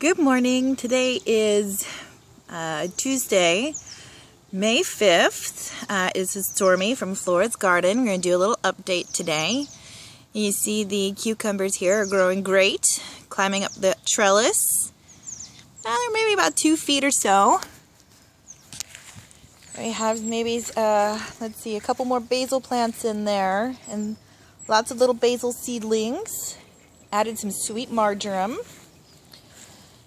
Good morning. Today is Tuesday, May 5th. This is Stormy from Flora's Garden. We're going to do a little update today. You see the cucumbers here are growing great, climbing up the trellis. They're maybe about 2 feet or so. We have maybe, let's see, a couple more basil plants in there, and lots of little basil seedlings. Added some sweet marjoram.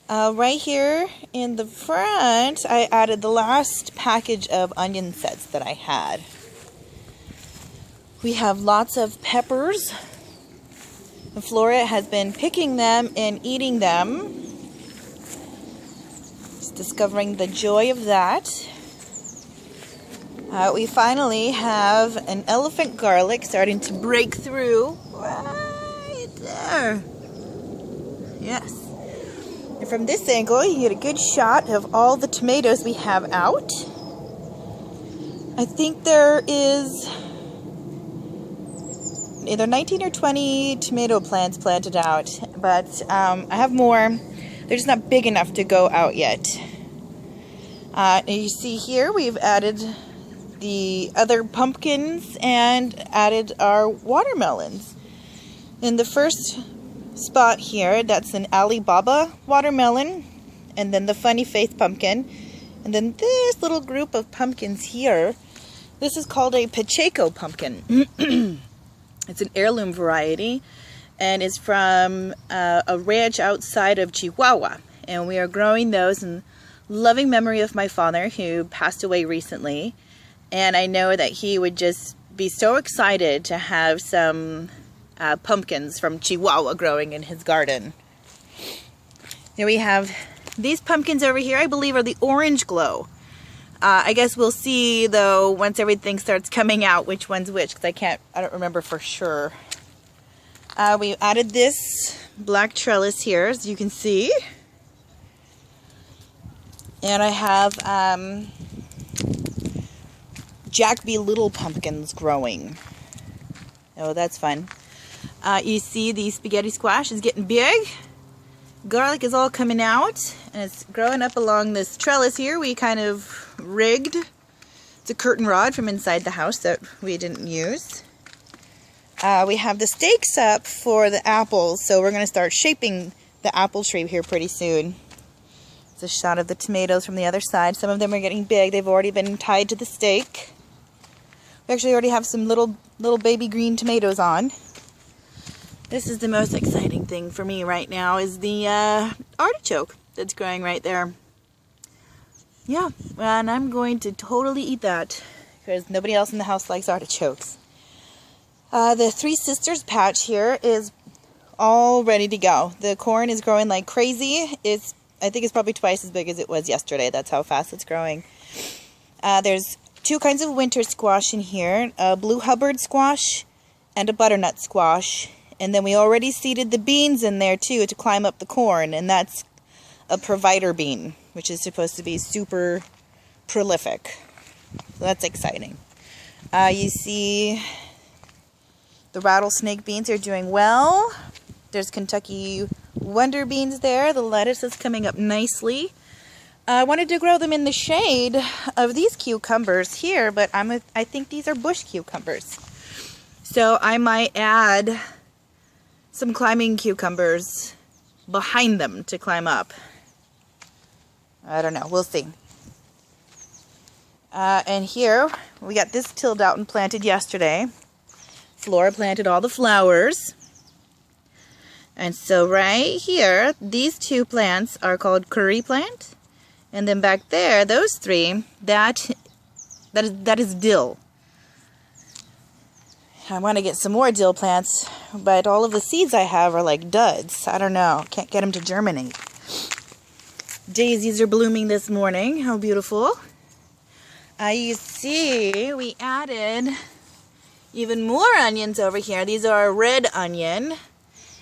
Right here in the front, I added the last package of onion sets that I had. We have lots of peppers. Flora has been picking them and eating them. Just discovering the joy of that. We finally have an elephant garlic starting to break through. Right there. Yes. And from this angle, you get a good shot of all the tomatoes we have out. I think there is either 19 or 20 tomato plants planted out, but I have more. They're just not big enough to go out yet. And you see here, we've added the other pumpkins and added our watermelons. In the first spot here, that's an Alibaba watermelon, and then the funny face pumpkin, and then this little group of pumpkins here. This is called a Pacheco pumpkin. It's an heirloom variety, and it's from a ranch outside of Chihuahua, and we are growing those in loving memory of my father, who passed away recently. And I know that he would just be so excited to have some pumpkins from Chihuahua growing in his garden. Here we have these pumpkins over here, I believe are the orange glow. I guess we'll see though once everything starts coming out which one's which, because I don't remember for sure. We added this black trellis here, as you can see. And I have Jack B. Little pumpkins growing. Oh, that's fun. You see the spaghetti squash is getting big. Garlic is all coming out, and it's growing up along this trellis here we kind of rigged. It's a curtain rod from inside the house that we didn't use. We have the stakes up for the apples, so we're going to start shaping the apple tree here pretty soon. It's a shot of the tomatoes from the other side. Some of them are getting big. They've already been tied to the stake. We actually already have some little baby green tomatoes on. This is the most exciting thing for me right now, is the artichoke that's growing right there. Yeah, and I'm going to totally eat that because nobody else in the house likes artichokes. The Three Sisters patch here is all ready to go. The corn is growing like crazy. I think it's probably twice as big as it was yesterday. That's how fast it's growing. There's 2 kinds of winter squash in here, a blue Hubbard squash and a butternut squash. And then we already seeded the beans in there too to climb up the corn, and that's a provider bean, which is supposed to be super prolific. So that's exciting. You see the rattlesnake beans are doing well. There's Kentucky Wonder beans there. The lettuce is coming up nicely. I wanted to grow them in the shade of these cucumbers here, but I think these are bush cucumbers. So I might add some climbing cucumbers behind them to climb up. I don't know. We'll see. And here, we got this tilled out and planted yesterday. Flora planted all the flowers. And so right here, these 2 plants are called curry plant. And then back there, those 3, that is dill. I want to get some more dill plants, but all of the seeds I have are like duds. I don't know. Can't get them to germinate. Daisies are blooming this morning. How beautiful. You see, we added even more onions over here. These are a red onion,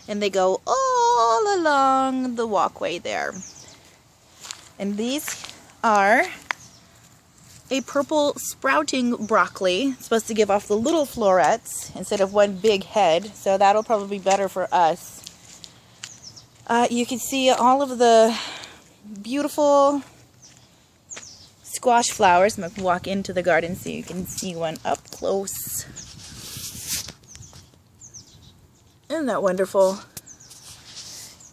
and they go all along the walkway there. And these are a purple sprouting broccoli. It's supposed to give off the little florets instead of one big head, so that'll probably be better for us. You can see all of the beautiful squash flowers. I'm going to walk into the garden so you can see one up close. Isn't that wonderful?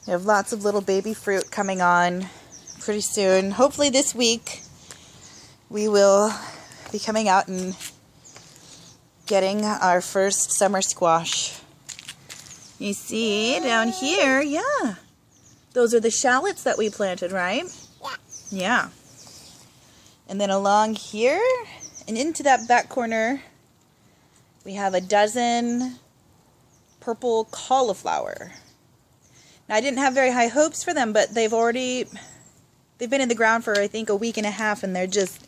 We have lots of little baby fruit coming on pretty soon. Hopefully this week we will be coming out and getting our first summer squash. You see down here, yeah. Those are the shallots that we planted, right? Yeah. And then along here and into that back corner, we have a dozen purple cauliflower. Now, I didn't have very high hopes for them, but they've been in the ground for, I think, a week and a half, and they're just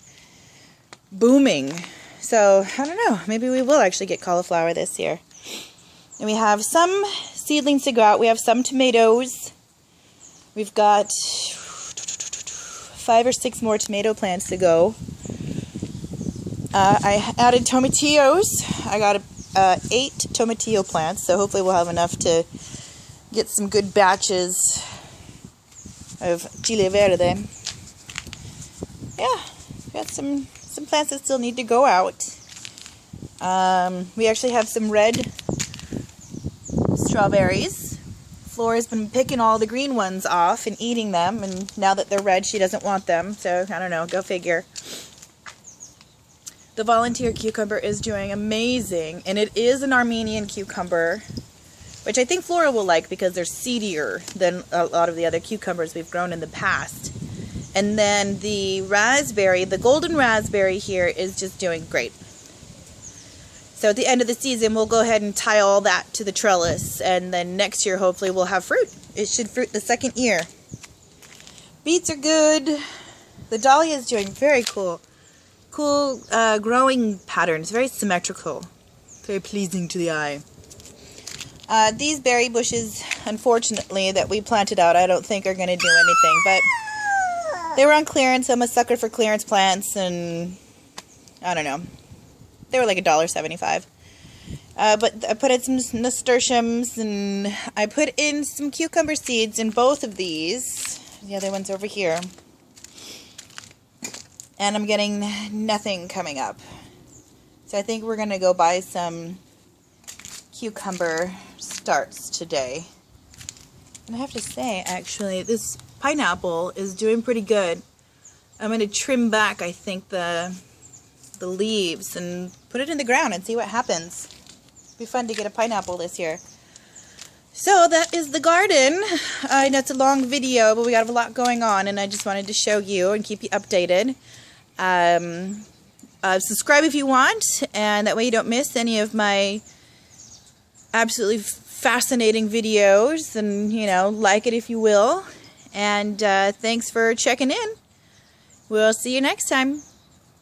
booming. So, I don't know. Maybe we will actually get cauliflower this year. And we have some seedlings to go out. We have some tomatoes. We've got 5 or 6 more tomato plants to go. I added tomatillos. I got 8 tomatillo plants, so hopefully we'll have enough to get some good batches of chile verde. Yeah, got some plants that still need to go out. We actually have some red strawberries. Flora's been picking all the green ones off and eating them, and now that they're red, she doesn't want them, so I don't know, go figure. The volunteer cucumber is doing amazing, and it is an Armenian cucumber, which I think Flora will like because they're seedier than a lot of the other cucumbers we've grown in the past. And then the raspberry, the golden raspberry here is just doing great. So at the end of the season, we'll go ahead and tie all that to the trellis, and then next year, hopefully, we'll have fruit. It should fruit the second year. Beets are good. The dahlia is doing very cool. Cool growing patterns, very symmetrical. Very pleasing to the eye. These berry bushes, unfortunately, that we planted out, I don't think are going to do anything, but they were on clearance. I'm a sucker for clearance plants, and I don't know. They were like $1.75. But I put in some nasturtiums, and I put in some cucumber seeds in both of these. The other one's over here. And I'm getting nothing coming up. So I think we're going to go buy some cucumber starts today. And I have to say, actually, this pineapple is doing pretty good. I'm going to trim back, I think, the leaves and put it in the ground and see what happens. It'll be fun to get a pineapple this year. So that is the garden. I know it's a long video, but we got a lot going on, and I just wanted to show you and keep you updated. Subscribe if you want, and that way you don't miss any of my absolutely fascinating videos, and, you know, like it if you will. And thanks for checking in. We'll see you next time.